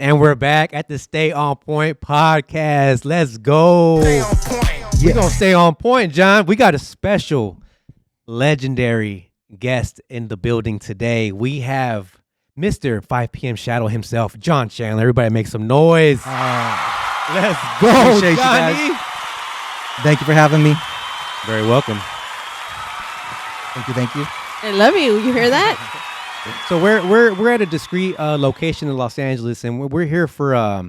And we're back at the Stay On Point podcast. Let's go. Stay on point. We're going to stay on point, John. We got a special, legendary guest in the building today. We have Mr. 5 p.m. Shadow himself, John Chandler. Everybody make some noise. Let's go, Appreciate you Johnny. guys. Thank you for having me. Very welcome. Thank you. I love you. You hear that? So we're at a discreet location in Los Angeles, and we're here for a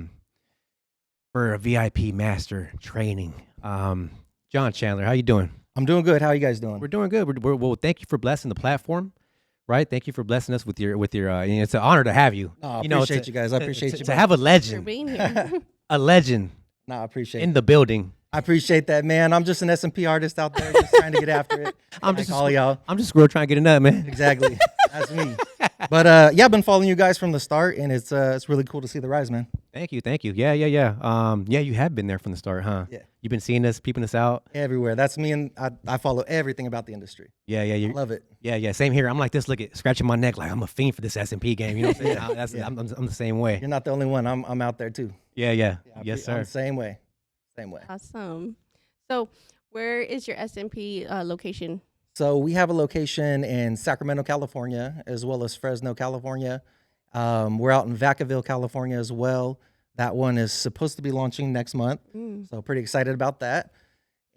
VIP master training. John Chandler, how you doing? I'm doing good. How are you guys doing? We're doing good. Well, thank you for blessing the platform, right? Thank you for blessing us with your. It's an honor to have you. I You know, appreciate you guys. I appreciate you. To have a For legend, being here. a legend I appreciate in it. the building. I appreciate that, man. I'm just an SMP artist out there, just trying to get after it. I'm Like just all y'all. I'm just a squirrel trying to get a nut, man. Exactly. That's me. But yeah, I've been following you guys from the start, and it's really cool to see the rise, man. Thank you. Yeah. Yeah, you have been there from the start, huh? Yeah. You've been seeing us, peeping us out. Everywhere. That's me, and I follow everything about the industry. Yeah. I love it. Yeah. Same here. I'm like this. Look at scratching my neck, like I'm a fiend for this SMP game. You know what I'm saying? Yeah. I'm the same way. You're not the only one. I'm out there too. Yeah. Yeah, Yes, I'm sir. the same way. Same way. Awesome. So, where is your SMP location? So we have a location in Sacramento, California, as well as Fresno, California. We're out in Vacaville, California as well. That one is supposed to be launching next month. So pretty excited about that.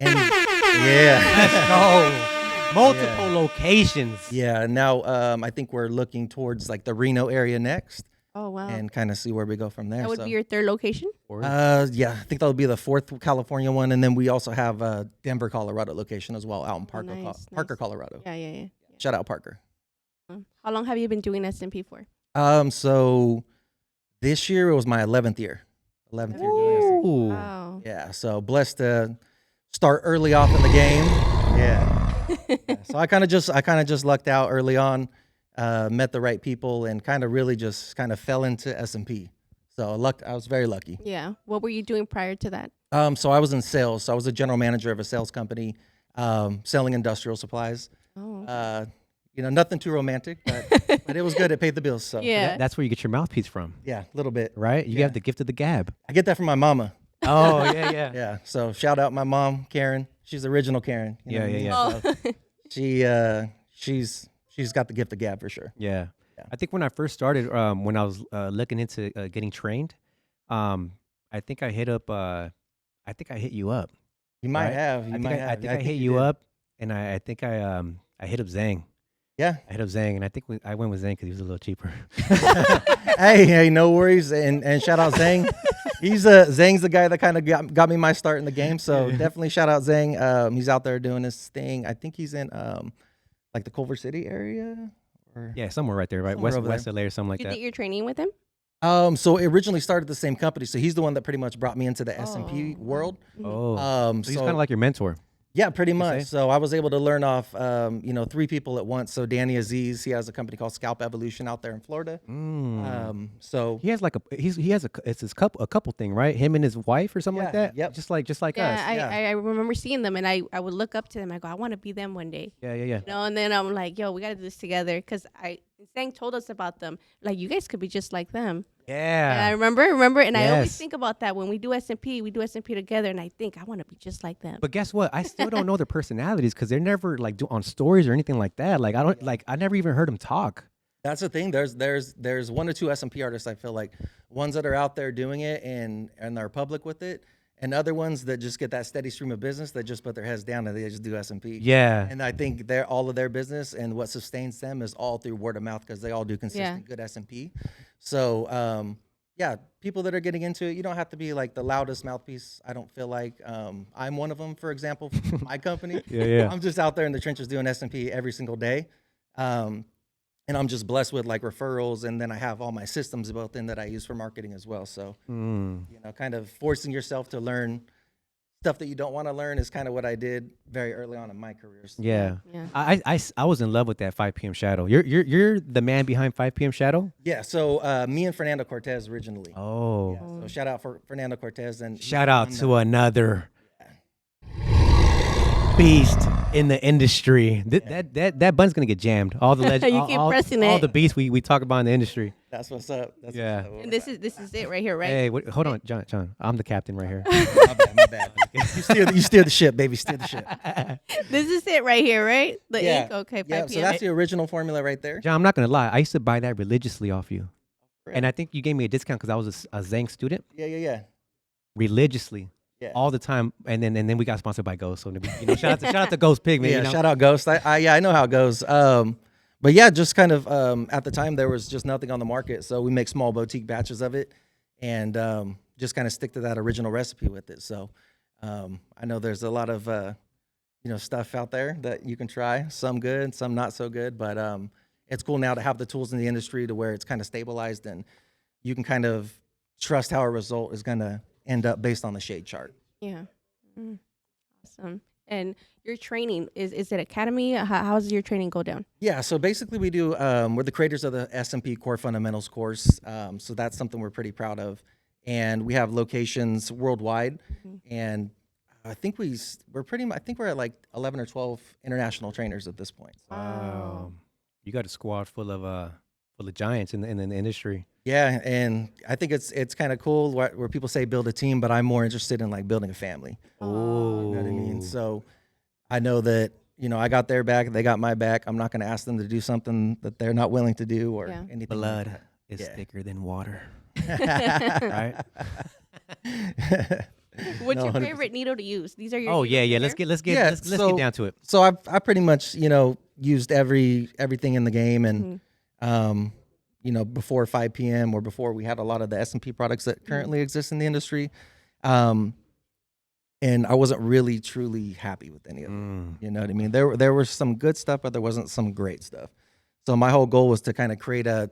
And yeah. Let's go. Multiple locations. Yeah. Now I think we're looking towards like the Reno area next Oh, wow. and kind of see where we go from there. That would So, be your third location? yeah, I think that'll be the fourth California one. And then we also have a Denver, Colorado location as well out in Parker, nice, Parker, nice. Colorado. Yeah. Shout out Parker. How long have you been doing SMP for? So this year it was my 11th year. 11th year doing this. Ooh. Wow. Yeah, so blessed to start early off in the game. Yeah. So I kind of just lucked out early on, met the right people, and kind of really just kind of fell into SMP. So I was very lucky. Yeah. What were you doing prior to that? So I was in sales. So I was a general manager of a sales company, selling industrial supplies. Oh. Nothing too romantic, but it was good. It paid the bills. So Yeah. That's where you get your mouthpiece from, yeah, a little bit. right? You Yeah. have the gift of the gab. I get that from my mama. Oh, yeah. Yeah. So shout out my mom, Karen. She's the original Karen. You know Yeah, what I mean? Oh. So she's got the gift of gab for sure. Yeah. Yeah. I think when I first started, when I was looking into getting trained, I think I hit up. I think I hit you up. You might Right. have. You I think might I, have. think Yeah, I hit you you did. up, and I think I hit up Zhang. Yeah. I hit up Zhang, and I think I went with Zhang because he was a little cheaper. hey, no worries. And shout out Zhang. Zhang's the guy that kind of got me my start in the game. So definitely shout out Zhang. He's out there doing his thing. I think he's in like the Culver City area. Or Yeah, somewhere right there, right? Somewhere over West there. LA or something like you that. did your training with him? So it originally started the same company. So he's the one that pretty much brought me into the SMP world. Oh, so he's so kind of like your mentor. yeah, pretty say? much. So I was able to learn off, three people at once. So Danny Aziz, he has a company called Scalp Evolution out there in Florida. So He has like a couple thing, right? Him and his wife or something like Yeah, that. yep. Just like Yeah, us. I remember seeing them, and I would look up to them. I go, I want to be them one day. Yeah. You know, and then I'm like, yo, we got to do this together. Because Sang told us about them. Like, you guys could be just like them. And I remember. And I always Yes. think about that when we do SMP. We do SMP together, and I think I want to be just like them. But guess what? I still don't know their personalities because they're never like on stories or anything like that. Like I never even heard them talk. that's the thing. There's one or two SMP artists I feel like, ones that are out there doing it and are public with it, and other ones that just get that steady stream of business that just put their heads down and they just do SMP. Yeah. And I think all of their business and what sustains them is all through word of mouth because they all do consistent good SMP. So yeah, people that are getting into it, you don't have to be like the loudest mouthpiece. I don't feel like I'm one of them, for example, for my company. Yeah. I'm just out there in the trenches doing SMP every single day. And I'm just blessed with like referrals, and then I have all my systems built in that I use for marketing as well. So, kind of forcing yourself to learn stuff that you don't want to learn is kind of what I did very early on in my career. So, Yeah. Yeah. I was in love with that 5 p.m. Shadow. You're the man behind 5 p.m. Shadow? yeah. So me and Fernando Cortez originally. Oh. Yeah, so shout out for Fernando Cortez and Shout out to another beast in the industry. That button's gonna get jammed. All the legends, You keep pressing all it. the beasts we talk about in the industry. That's what's up. That's Yeah. What's up. And this is it right here, right? Hey, hold on, John. I'm the captain right here. My bad. You steer the ship, baby. Steer the ship. This is it right here, right? The ink. Okay, 5 Yeah. p.m. So that's the original formula right there. John, I'm not gonna lie. I used to buy that religiously off you, Really? and I think you gave me a discount because I was a Zang student. Yeah. Religiously. Yeah. All the time, and then we got sponsored by Ghost. So shout out to Ghost Pig, man. Yeah, you know? shout out Ghost. I know how it goes. But yeah, just kind of at the time there was just nothing on the market, so we make small boutique batches of it, and just kind of stick to that original recipe with it. So I know there's a lot of stuff out there that you can try. Some good, some not so good, but it's cool now to have the tools in the industry to where it's kind of stabilized and you can kind of trust how a result is going to end up based on the shade chart. Yeah. Awesome. And your training, is it academy? How does your training go down? Yeah, so basically we do, we're the creators of the SMP Core Fundamentals course. So that's something we're pretty proud of. And we have locations worldwide. And I think we're pretty much, I think we're at like 11 or 12 international trainers at this point. Wow. You got a squad full of giants in the industry. Yeah, and I think it's kind of cool where people say build a team, but I'm more interested in like building a family. Oh, You know what I mean? So I know that, I got their back, they got my back. I'm not going to ask them to do something that they're not willing to do or anything. Blood like is Yeah. thicker than water. Right? What's No, your 100%. favorite needle to use? These are your Oh needles yeah. right Let's here? get down to it. So I pretty much, used everything in the game and, before 5 p.m. or before we had a lot of the SMP products that currently exist in the industry. And I wasn't really truly happy with any of them. You know what I mean? There was some good stuff, but there wasn't some great stuff. So my whole goal was to kind of create an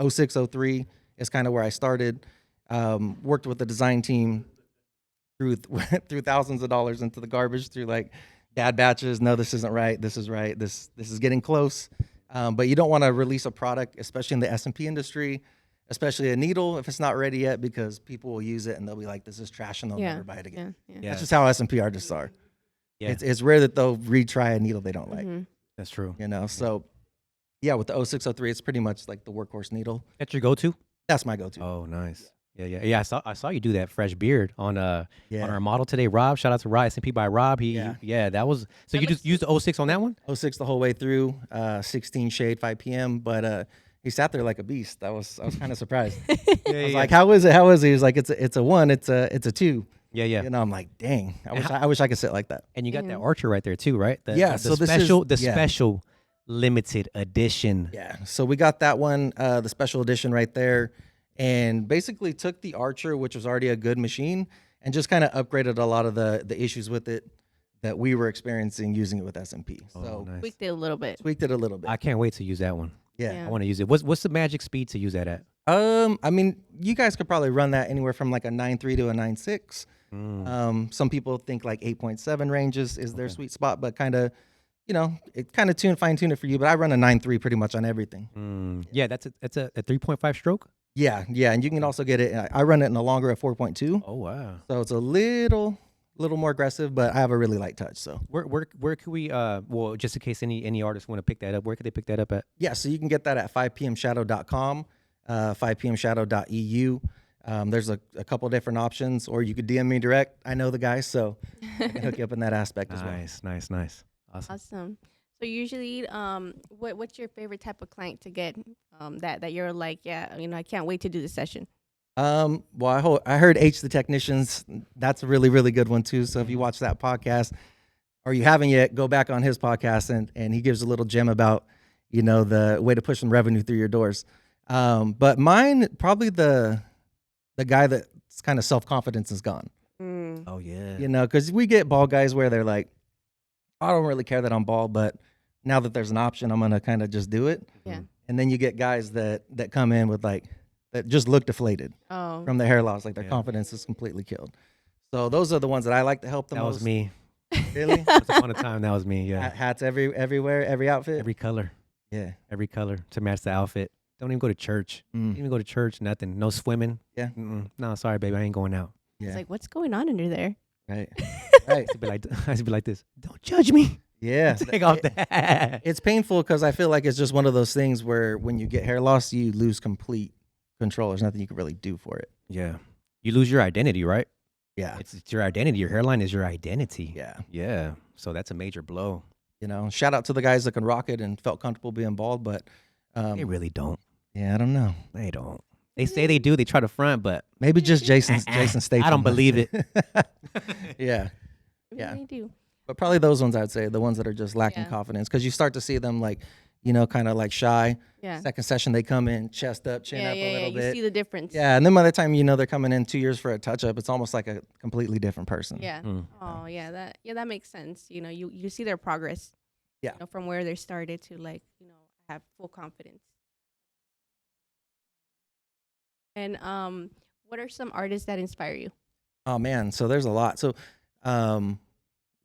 06, 03 is kind of where I started. Worked with the design team through thousands of dollars into the garbage through like bad batches. No, this isn't right. This is right. This is getting close. But you don't want to release a product, especially in the SMP industry, especially a needle, if it's not ready yet, because people will use it and they'll be like, this is trash, and they'll never buy it again. Yeah. That's just how SMP artists are. Yeah. It's rare that they'll retry a needle they don't like, That's true. So yeah, with the 06, 03, it's pretty much like the workhorse needle. That's your go-to? That's my go-to. Oh, nice. Yeah. I saw you do that fresh beard on our model today, Rob. Shout out to Rob, SMP by Rob. That was so. You just used the 06 on that one? 06 the whole way through, 16 shade, 5 p.m. But he sat there like a beast. I was kind of surprised. I was like, how is it? How is he? He's like, it's a 1, it's a 2. Yeah. I'm like, dang, I wish I could sit like that. And you got that Archer right there too, right? So the special limited edition. Yeah. So we got that one, the special edition right there, and basically took the Archer, which was already a good machine, and just kind of upgraded a lot of the issues with it that we were experiencing using it with SMP. So nice. Tweaked it a little bit. I can't wait to use that one. Yeah. I want to use it. What's the magic speed to use that at? I mean, you guys could probably run that anywhere from like a 9.3 to a 9.6. Some people think like 8.7 range is their sweet spot, but kind of, it kind of fine tune it for you. But I run a 9.3 pretty much on everything. Yeah, that's a 3.5 stroke. Yeah, and you can also get it. I run it in a longer at 4.2. Oh wow! So it's a little more aggressive, but I have a really light touch. So where could we just in case any artists want to pick that up, where could they pick that up at? Yeah, so you can get that at 5pmshadow.com, 5pmshadow.eu. There's a couple different options, or you could DM me direct. I know the guys, so I can hook you up in that aspect as well. Nice. Awesome. So usually, what's your favorite type of client to get that you're like, I can't wait to do the session? Well, I heard H the Technicians. That's a really, really good one too. So if you watch that podcast, or you haven't yet, go back on his podcast and he gives a little gem about, the way to push some revenue through your doors. But mine, probably the guy that's kind of self-confidence is gone. Oh yeah. Because we get bald guys where they're like, I don't really care that I'm bald, but now that there's an option, I'm going to kind of just do it. Yeah. And then you get guys that come in with like, that just look deflated from the hair loss. Like their confidence is completely killed. So those are the ones that I like to help the most. That was me. Really? Once upon a time, that was me. Yeah. Hats everywhere, every outfit. Every color. Yeah. Every color to match the outfit. Don't even go to church. Don't even go to church, nothing. No swimming. Yeah. No, sorry, baby. I ain't going out. Yeah. It's like, what's going on under there? Right. I used to be like this. Don't judge me. Yeah. Take off that. It's painful because I feel like it's just one of those things where when you get hair loss, you lose complete control. There's nothing you can really do for it. Yeah. You lose your identity, right? Yeah. It's your identity. Your hairline is your identity. Yeah. Yeah. So that's a major blow. You know, shout out to the guys that can rock it and felt comfortable being bald, but They really don't. yeah, I don't know. They don't. They say they do. They try to front, but Maybe just Jason Statham. I don't believe it. Yeah. Maybe Yeah. they do. But probably those ones I'd say, the ones that are just lacking Yeah. confidence, because you start to see them like, you know, kind of like shy. Yeah. Second session, they come in chest up, chin up a little You bit. see the difference. Yeah, and then by the time you know they're coming in 2 years for a touch up, it's almost like a completely different person. Yeah. Oh, yeah. That makes sense. You know, you see their progress. Yeah. You know, from where they started to like, you know, have full confidence. And what are some artists that inspire you? Oh man, so there's a lot. So,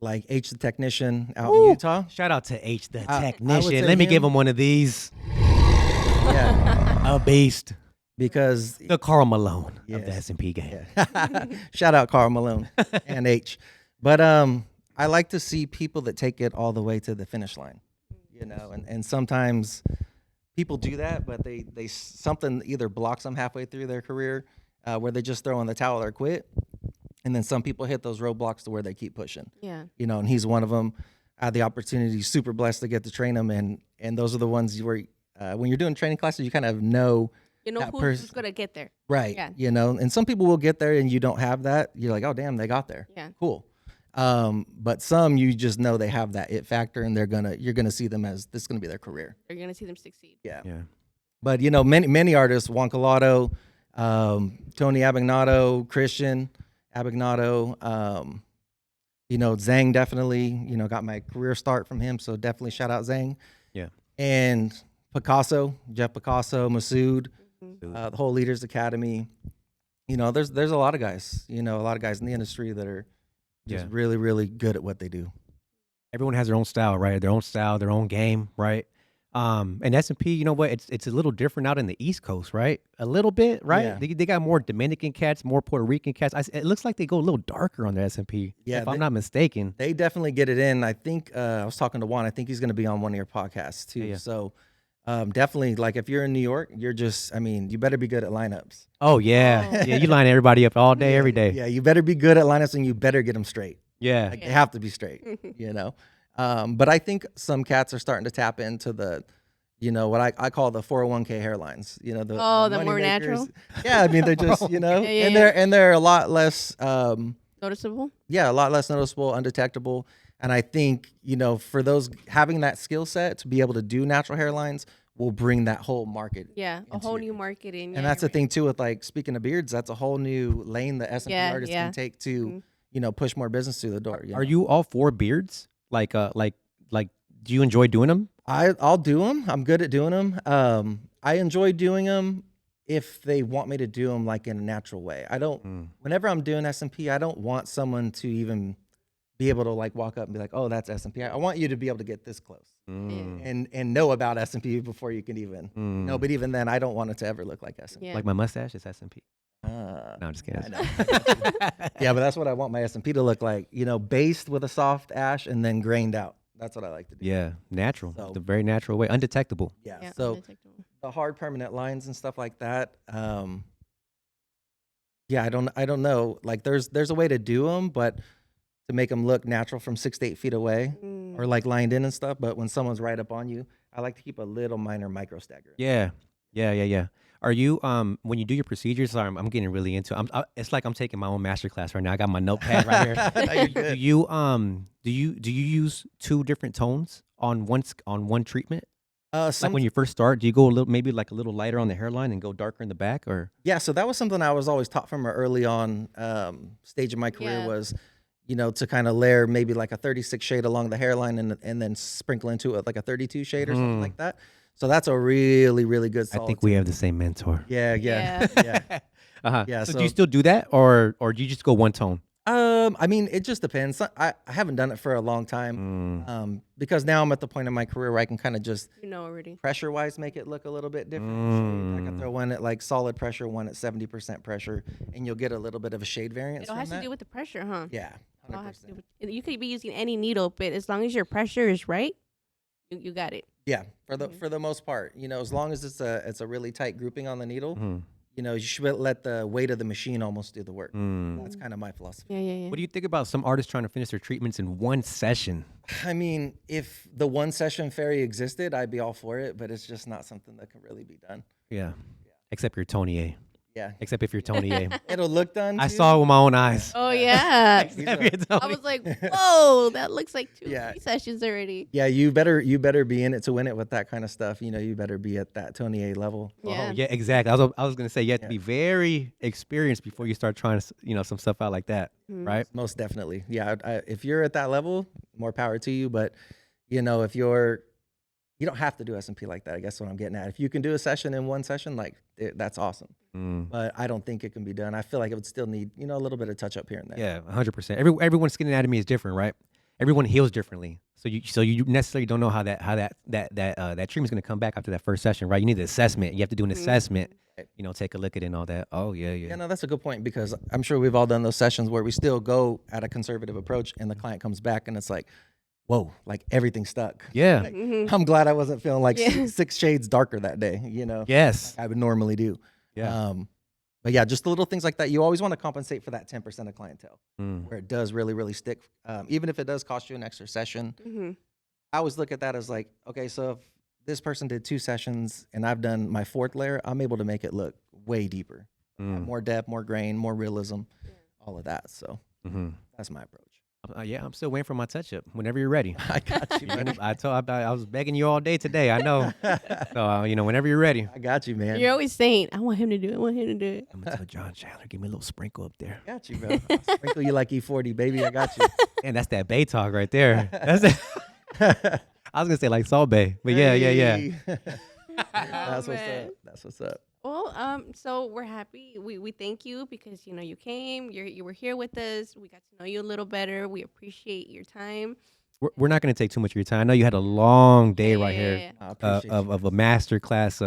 like H the Technician out Ooh. in Utah. Shout out to H the I would technician. say Let me give him. him one of these. Yeah, A beast. because The Karl Malone of the Yes. SMP game. yeah. Shout out Carl Malone and H. But I like to see people that take it all the way to the finish line. You know, and sometimes people do that, but they something either blocks them halfway through their career, where they just throw in the towel or quit. And then some people hit those roadblocks to where they keep pushing. Yeah. You know, and he's one of them. I had the opportunity, super blessed to get to train him, and those are the ones where when you're doing training classes, you kind of know, You know That who's gonna get there. right? Yeah. You know, and some people will get there, and you don't have that. You're like, oh damn, they got there. Yeah. Cool. But some you just know they have that it factor, and you're gonna see them as this is gonna be their career. You're gonna see them succeed. Yeah. Yeah. But you know, many artists, Juan Colado, Tony Abignato, Christian Abignato, you know, Zhang definitely, you know, got my career start from him. So definitely shout out Zhang. Yeah. And Picasso, Jeff Picasso, Masood, Mhm. the whole Leaders Academy. You know, there's a lot of guys, you know, a lot of guys in the industry that are just Yeah. really, really good at what they do. Everyone has their own style, right? Their own style, their own game, right? And SMP, you know what? It's a little different out in the East Coast, right? A little bit, right? Yeah. They got more Dominican cats, more Puerto Rican cats. It looks like they go a little darker on the SMP, Yeah, if I'm they- not mistaken. They definitely get it in. I think I was talking to Juan. I think he's going to be on one of your podcasts too. Yeah. So definitely, like if you're in New York, you better be good at lineups. Oh yeah, Oh. yeah. You line everybody up all day, every day. Yeah, you better be good at lineups, and you better get them straight. Yeah, Like, they have to be straight, you know. But I think some cats are starting to tap into the, you know, what I call the 401k hairlines. You know, the The money more makers. natural? Yeah, I mean they're just, you know, Yeah, and yeah. they're a lot less, Noticeable. a lot less noticeable, undetectable. And I think, you know, for those having that skill set to be able to do natural hairlines will bring that whole market. Yeah. A into whole your- new marketing. And that's the thing too with like speaking of beards, that's a whole new lane that S&P Yeah, artists yeah. can take to, Mhm. you know, push more business through the door. Are you all for beards? Like, do you enjoy doing them? I'll do them. I'm good at doing them. I enjoy doing them if they want me to do them like in a natural way. I don't. Whenever I'm doing S&P, I don't want someone to even be able to like walk up and be like, "Oh, that's S&P." I want you to be able to get this close and know about S&P before you can even. No, but even then, I don't want it to ever look like S&P. Yeah. Like my mustache is SMP. Uh, No, I'm just kidding. I know. Yeah, but that's what I want my S&P to look like. You know, based with a soft ash and then grained out. That's what I like to do. Yeah, natural. So- The very natural way, undetectable. Yeah. Yeah, So undetectable. the hard permanent lines and stuff like that. Yeah, I don't know. Like there's a way to do them, but to make them look natural from 6 to 8 feet away Mm. or like lined in and stuff. But when someone's right up on you, I like to keep a little minor micro stagger. Yeah, yeah. Are you when you do your procedures? Sorry, I'm getting really into. It's like I'm taking my own master class right now. I got my notepad right here. Do you use two different tones on one treatment? Like when you first start, do you go maybe like a little lighter on the hairline and go darker in the back, or? Yeah, so that was something I was always taught from an early on stage of my career Yeah. was, you know, to kind of layer maybe like a 36 shade along the hairline and then sprinkle into it like a 32 shade or something like that. So that's a really, really good I solid. think we have the same mentor. Yeah. Yeah. Yeah, So, so- do you still do that, or do you just go one tone? I mean, it just depends. I haven't done it for a long time because now I'm at the point in my career where I can kind of just You know already. pressure wise make it look a little bit different. I can throw one at like solid pressure, one at 70% pressure, and you'll get a little bit of a shade variance It all from has that. to do with the pressure, huh? Yeah, I'll have to 100%. you could be using any needle, but as long as your pressure is right, you got it. Yeah, for the most part, as long as it's a really tight grouping on the needle, you should let the weight of the machine almost do the work. That's kind of my philosophy. Yeah. What do you think about some artists trying to finish their treatments in one session? I mean, if the one session fairy existed, I'd be all for it, but it's just not something that can really be done. Yeah. Except you're Tony A. Yeah. Except if you're Tony A. It'll look done. I too. saw it with my own eyes. Oh yeah. Except you're I Tony. was like, whoa, that looks like two Yeah. three sessions already. Yeah, you better be in it to win it with that kind of stuff. You better be at that Tony A level. Yeah. Oh, yeah, exactly. I was gonna say you have to be very experienced before you start trying to, some stuff out like that, right? Most definitely. Yeah, if you're at that level, more power to you. But if you don't have to do SMP like that. I guess what I'm getting at. If you can do a session in one session, that's awesome. But I don't think it can be done. I feel like it would still need a little bit of touch up here and there. Yeah, 100%. Everyone's skin anatomy is different, right? Everyone heals differently. So you necessarily don't know how that treatment's gonna come back after that first session, right? You need the assessment. You have to do an assessment. Take a look at it and all that. Oh yeah. Yeah, no, that's a good point because I'm sure we've all done those sessions where we still go at a conservative approach and the client comes back and it's like, whoa, like everything's stuck. Yeah. Like, I'm glad I wasn't feeling like six shades darker that day, Yes. like I would normally do. Yeah. But yeah, just the little things like that. You always want to compensate for that 10% of clientele where it does really, really stick. Even if it does cost you an extra session, I always look at that as like, okay, so if this person did 2 sessions and I've done my 4th layer, I'm able to make it look way deeper. More depth, more grain, more realism, all of that. So that's my approach. Yeah, I'm still waiting for my touch up. Whenever you're ready. I got you, man. I was begging you all day today. I know. So whenever you're ready. I got you, man. You're always saying, I want him to do it. I want him to do it. I'm gonna tell John Chandler, give me a little sprinkle up there. I got you, bro. I'll sprinkle you like E40, baby. I got you. And that's that Bay talk right there. That's it. I was gonna say like Salt Bay, but yeah. Hey. That's That's what's up. Well, so we're happy. We thank you because you came. You were here with us. We got to know you a little better. We appreciate your time. We're not gonna take too much of your time. I know you had a long day right here I appreciate of a master class.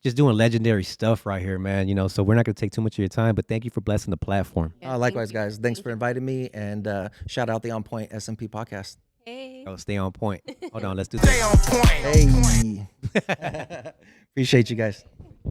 Just doing legendary stuff right here, man. So we're not gonna take too much of your time. But thank you for blessing the platform. Yeah, Likewise, thank you. guys. Thanks for inviting me, and shout out the On Point SMP podcast. Hey. Oh, stay on point. Hold on, let's do this. Hey, appreciate you guys.